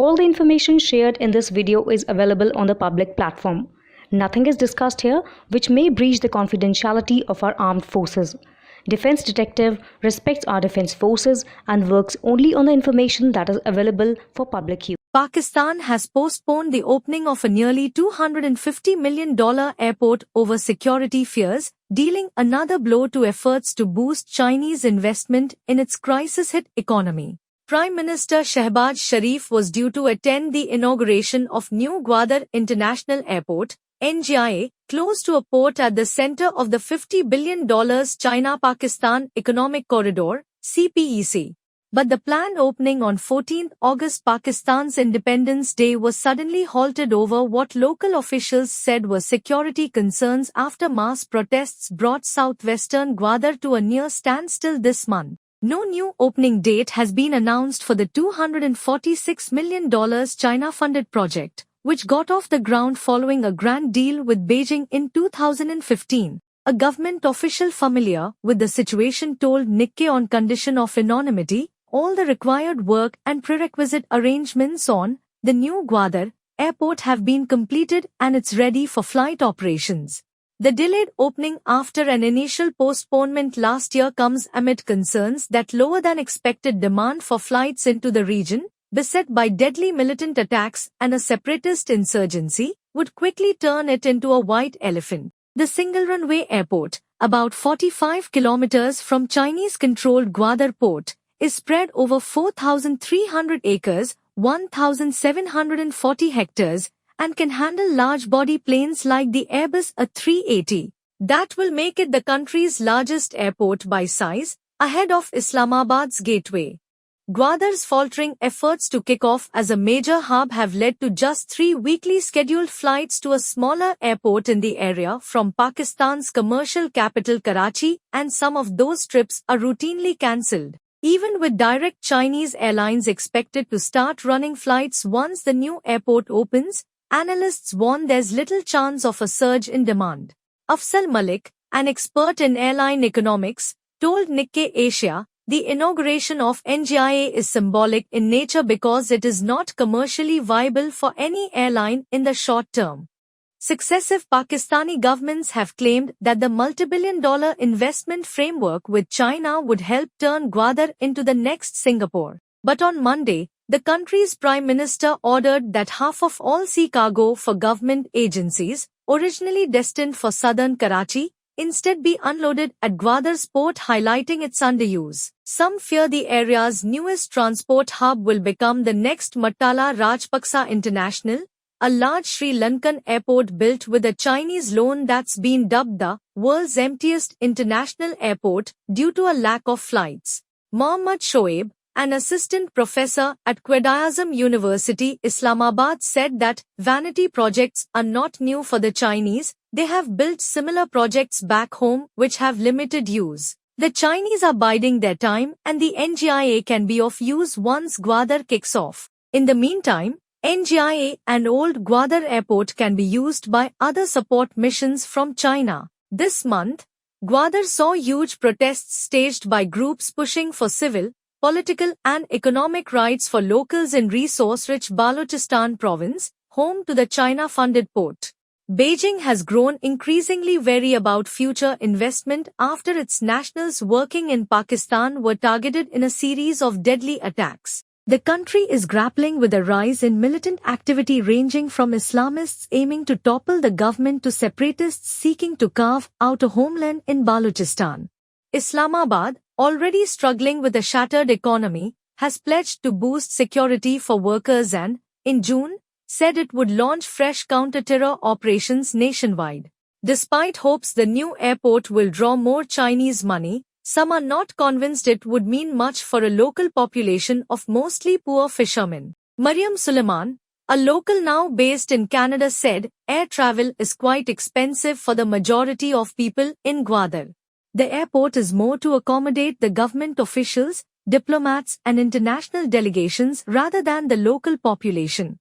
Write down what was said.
All the information shared in this video is available on the public platform. Nothing is discussed here which may breach the confidentiality of our armed forces. Defense Detective respects our defense forces and works only on the information that is available for public use. Pakistan has postponed the opening of a nearly $250 million airport over security fears, dealing another blow to efforts to boost Chinese investment in its crisis-hit economy. Prime Minister Shehbaz Sharif was due to attend the inauguration of New Gwadar International Airport, NGIA, close to a port at the center of the $50 billion China-Pakistan Economic Corridor, CPEC. But the planned opening on 14 August Pakistan's Independence Day was suddenly halted over what local officials said were security concerns after mass protests brought southwestern Gwadar to a near standstill this month. No new opening date has been announced for the $246 million China-funded project, which got off the ground following a grand deal with Beijing in 2015. A government official familiar with the situation told Nikkei on condition of anonymity, all the required work and prerequisite arrangements on the New Gwadar airport have been completed and it's ready for flight operations. The delayed opening after an initial postponement last year comes amid concerns that lower than expected demand for flights into the region, beset by deadly militant attacks and a separatist insurgency, would quickly turn it into a white elephant. The single-runway airport, about 45 kilometers from Chinese-controlled Gwadar port, is spread over 4,300 acres, 1,740 hectares, and can handle large-body planes like the Airbus A380. That will make it the country's largest airport by size, ahead of Islamabad's Gateway. Gwadar's faltering efforts to kick off as a major hub have led to just 3 weekly scheduled flights to a smaller airport in the area from Pakistan's commercial capital Karachi, and some of those trips are routinely cancelled. Even with direct Chinese airlines expected to start running flights once the new airport opens, analysts warn there's little chance of a surge in demand. Afzal Malik, an expert in airline economics, told Nikkei Asia, the inauguration of NGIA is symbolic in nature because it is not commercially viable for any airline in the short term. Successive Pakistani governments have claimed that the multi-billion-dollar investment framework with China would help turn Gwadar into the next Singapore. But on Monday, the country's Prime Minister ordered that half of all sea cargo for government agencies, originally destined for southern Karachi, instead be unloaded at Gwadar's port, highlighting its underuse. Some fear the area's newest transport hub will become the next Matala Rajapaksa International, a large Sri Lankan airport built with a Chinese loan that's been dubbed the world's emptiest international airport due to a lack of flights. Mohammad Shoaib, an assistant professor at Quaid-i-Azam University, Islamabad, said that vanity projects are not new for the Chinese. They have built similar projects back home which have limited use. The Chinese are biding their time and the NGIA can be of use once Gwadar kicks off. In the meantime, NGIA and Old Gwadar Airport can be used by other support missions from China. This month, Gwadar saw huge protests staged by groups pushing for civil, political and economic rights for locals in resource-rich Balochistan province, home to the China-funded port. Beijing has grown increasingly wary about future investment after its nationals working in Pakistan were targeted in a series of deadly attacks. The country is grappling with a rise in militant activity ranging from Islamists aiming to topple the government to separatists seeking to carve out a homeland in Balochistan. Islamabad, already struggling with a shattered economy, has pledged to boost security for workers and, in June, said it would launch fresh counter-terror operations nationwide. Despite hopes the new airport will draw more Chinese money, some are not convinced it would mean much for a local population of mostly poor fishermen. Mariam Suleiman, a local now based in Canada, said, air travel is quite expensive for the majority of people in Gwadar. The airport is more to accommodate the government officials, diplomats and international delegations rather than the local population.